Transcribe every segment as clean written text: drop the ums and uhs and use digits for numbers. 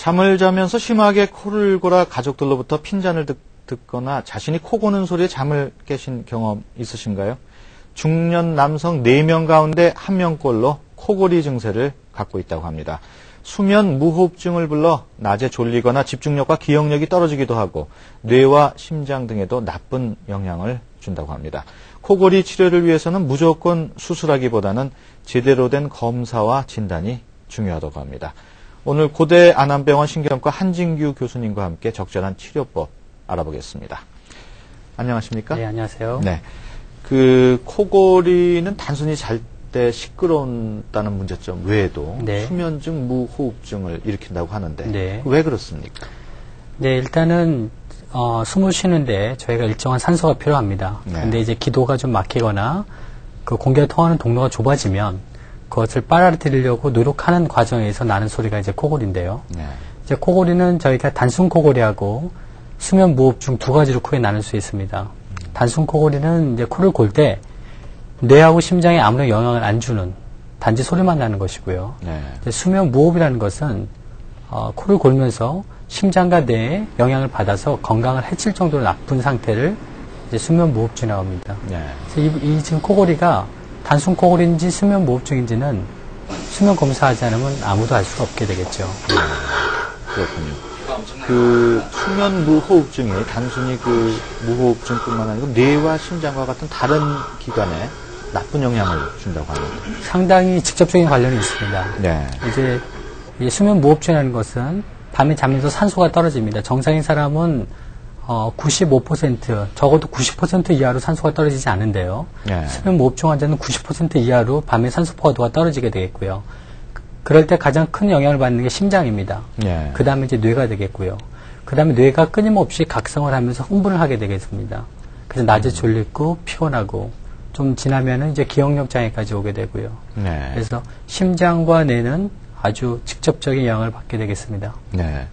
잠을 자면서 심하게 코를 골아 가족들로부터 핀잔을 듣거나 자신이 코 고는 소리에 잠을 깨신 경험 있으신가요? 중년 남성 4명 가운데 1명꼴로 코골이 증세를 갖고 있다고 합니다. 수면 무호흡증을 불러 낮에 졸리거나 집중력과 기억력이 떨어지기도 하고 뇌와 심장 등에도 나쁜 영향을 준다고 합니다. 코골이 치료를 위해서는 무조건 수술하기보다는 제대로 된 검사와 진단이 중요하다고 합니다. 오늘 고대 안암병원 신경과 한진규 교수님과 함께 적절한 치료법 알아보겠습니다. 안녕하십니까? 네, 안녕하세요. 네. 그 코골이는 단순히 잘 때 시끄러운다는 문제점 외에도 네. 수면증, 무호흡증을 일으킨다고 하는데 네. 왜 그렇습니까? 네, 일단은 숨을 쉬는데 저희가 일정한 산소가 필요합니다. 네. 근데 이제 기도가 좀 막히거나 그 공기가 통하는 통로가 좁아지면 그것을 빨아들이려고 노력하는 과정에서 나는 소리가 이제 코골인데요. 네. 이제 코골이는 저희가 단순 코골이하고 수면 무호흡증 두 가지로 크게 나눌 수 있습니다. 단순 코골이는 이제 코를 골 때 뇌하고 심장에 아무런 영향을 안 주는 단지 소리만 나는 것이고요. 네. 이제 수면 무호흡이라는 것은 코를 골면서 심장과 뇌에 영향을 받아서 건강을 해칠 정도로 나쁜 상태를 이제 수면 무호흡증이라고 합니다. 네. 그래서 이 지금 코골이가 단순 코골인지 수면 무호흡증인지는 수면 검사하지 않으면 아무도 알 수가 없게 되겠죠. 그렇군요. 그 수면 무호흡증이 단순히 그 무호흡증뿐만 아니고 뇌와 심장과 같은 다른 기관에 나쁜 영향을 준다고 합니다. 상당히 직접적인 관련이 있습니다. 네. 이제 이 수면 무호흡증이라는 것은 밤에 자면서 산소가 떨어집니다. 정상인 사람은 95% 적어도 90% 이하로 산소가 떨어지지 않은데요. 네. 수면 무호흡증 환자는 90% 이하로 밤에 산소 포화도가 떨어지게 되겠고요. 그럴 때 가장 큰 영향을 받는 게 심장입니다. 네. 그 다음에 이제 뇌가 되겠고요. 그 다음에 뇌가 끊임없이 각성을 하면서 흥분을 하게 되겠습니다. 그래서 낮에 졸리고 피곤하고 좀 지나면은 이제 기억력 장애까지 오게 되고요. 네. 그래서 심장과 뇌는 아주 직접적인 영향을 받게 되겠습니다. 네.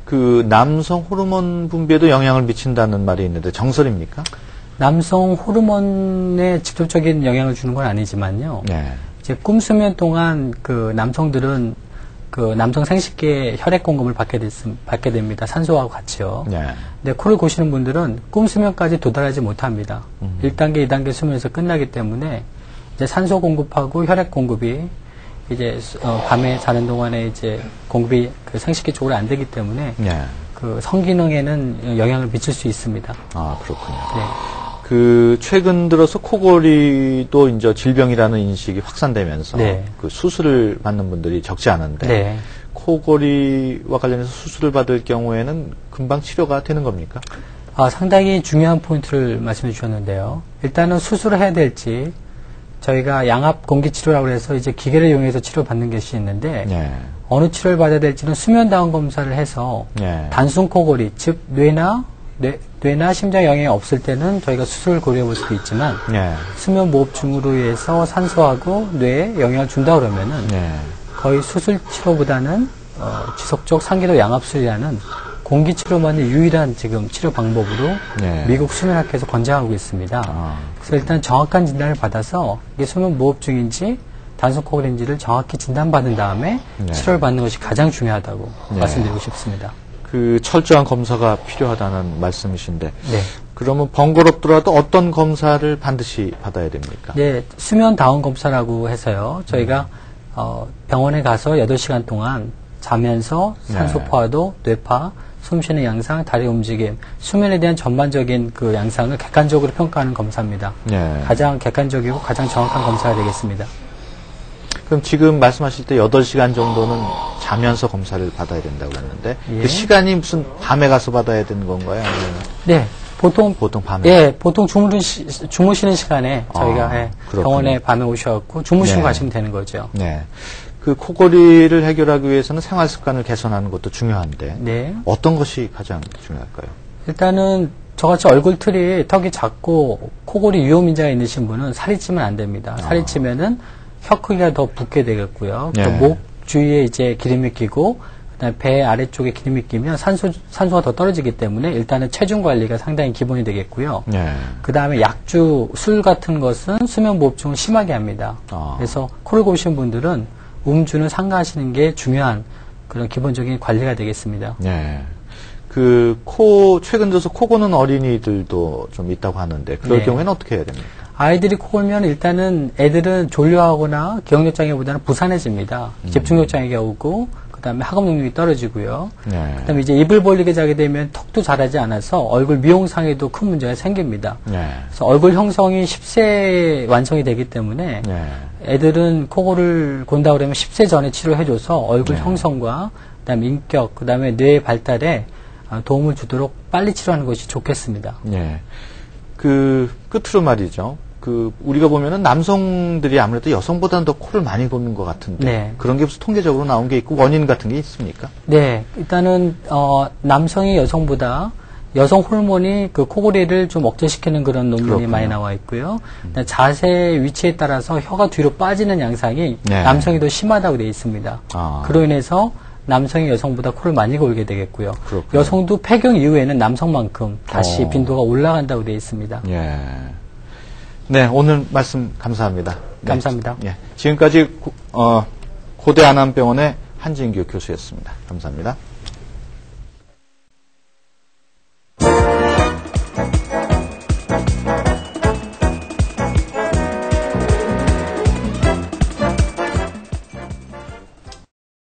그 남성 호르몬 분비에도 영향을 미친다는 말이 있는데 정설입니까? 남성 호르몬에 직접적인 영향을 주는 건 아니지만요. 네. 이제 꿈수면 동안 그 남성들은 그 남성 생식기에 혈액 공급을 받게 됩니다. 산소하고 같이요. 네. 근데 코를 고시는 분들은 꿈수면까지 도달하지 못합니다. 1단계, 2단계 수면에서 끝나기 때문에 이제 산소 공급하고 혈액 공급이 이제 밤에 자는 동안에 이제 공급이 그 생식기 쪽으로 안 되기 때문에 네. 그 성기능에는 영향을 미칠 수 있습니다. 아, 그렇군요. 네. 그 최근 들어서 코골이도 이제 질병이라는 인식이 확산되면서 네. 그 수술을 받는 분들이 적지 않은데 네. 코골이와 관련해서 수술을 받을 경우에는 금방 치료가 되는 겁니까? 상당히 중요한 포인트를 말씀해 주셨는데요. 일단은 수술을 해야 될지 저희가 양압 공기 치료라고 해서 이제 기계를 이용해서 치료받는 것이 있는데 네. 어느 치료를 받아야 될지는 수면 다운 검사를 해서 네. 단순 코골이 즉 뇌나 심장 영향이 없을 때는 저희가 수술을 고려해 볼 수도 있지만 네. 수면 무호흡증으로 인해서 산소하고 뇌에 영향을 준다 그러면은 네. 거의 수술 치료보다는 지속적 상기도 양압술이라는 공기 치료만이 유일한 지금 치료 방법으로 네. 미국 수면학회에서 권장하고 있습니다. 그래서 일단 정확한 진단을 받아서 이게 수면 무호흡증인지 단순 코골인지를 정확히 진단받은 다음에 네. 치료를 받는 것이 가장 중요하다고 네. 말씀드리고 싶습니다. 그 철저한 검사가 필요하다는 말씀이신데 네. 그러면 번거롭더라도 어떤 검사를 반드시 받아야 됩니까? 네, 수면 다운 검사라고 해서요. 저희가 병원에 가서 8시간 동안 자면서 산소 포화도, 뇌파, 숨쉬는 양상, 다리 움직임, 수면에 대한 전반적인 그 양상을 객관적으로 평가하는 검사입니다. 네. 가장 객관적이고 가장 정확한 검사가 되겠습니다. 그럼 지금 말씀하실 때 8시간 정도는 자면서 검사를 받아야 된다고 했는데 예. 그 시간이 무슨 밤에 가서 받아야 되는 건가요? 아니면 네, 보통 밤에? 예, 보통 주무시는 시간에 저희가 그렇군요. 병원에 밤에 오셔갖고 주무시고 네. 가시면 되는 거죠. 네. 그 코골이를 해결하기 위해서는 생활 습관을 개선하는 것도 중요한데 네. 어떤 것이 가장 중요할까요? 일단은 저같이 얼굴틀이 턱이 작고 코골이 위험인자가 있으신 분은 살이 찌면 안 됩니다. 살이 찌면은 혀 크기가 더 붓게 되겠고요. 네. 목 주위에 이제 기름이 끼고 그다음에 배 아래쪽에 기름이 끼면 산소가 더 떨어지기 때문에 일단은 체중 관리가 상당히 기본이 되겠고요. 네. 그다음에 약주, 술 같은 것은 수면 무호흡증을 심하게 합니다. 그래서 코를 고시는 분들은 음주는 삼가하시는 게 중요한 그런 기본적인 관리가 되겠습니다. 네. 최근 들어서 코 고는 어린이들도 좀 있다고 하는데, 그럴 네. 경우에는 어떻게 해야 됩니까? 아이들이 코 골면 일단은 애들은 졸려하거나 기억력 장애보다는 부산해집니다. 집중력 장애가 오고, 그 다음에 학업 능력이 떨어지고요. 네. 그 다음에 이제 입을 벌리게 자게 되면 턱도 자라지 않아서 얼굴 미용상에도 큰 문제가 생깁니다. 네. 그래서 얼굴 형성이 10세 완성이 되기 때문에 네. 애들은 코골을 곤다 그러면 10세 전에 치료해줘서 얼굴 네. 형성과 그다음에 인격, 그다음에 뇌 발달에 도움을 주도록 빨리 치료하는 것이 좋겠습니다. 네. 끝으로 말이죠. 우리가 보면은 남성들이 아무래도 여성보다는 더 코를 많이 고는 것 같은데. 네. 그런 게 무슨 통계적으로 나온 게 있고 원인 같은 게 있습니까? 네, 일단은 남성이 여성보다 여성 호르몬이 그 코골이를 좀 억제시키는 그런 논문이 그렇군요. 많이 나와 있고요. 자세 위치에 따라서 혀가 뒤로 빠지는 양상이 네. 남성이 더 심하다고 되어 있습니다. 아. 그로 인해서 남성이 여성보다 코를 많이 골게 되겠고요. 그렇군요. 여성도 폐경 이후에는 남성만큼 다시 빈도가 올라간다고 되어 있습니다. 예. 네, 오늘 말씀 감사합니다. 네. 감사합니다. 예. 지금까지 고대 안암병원의 한진규 교수였습니다. 감사합니다.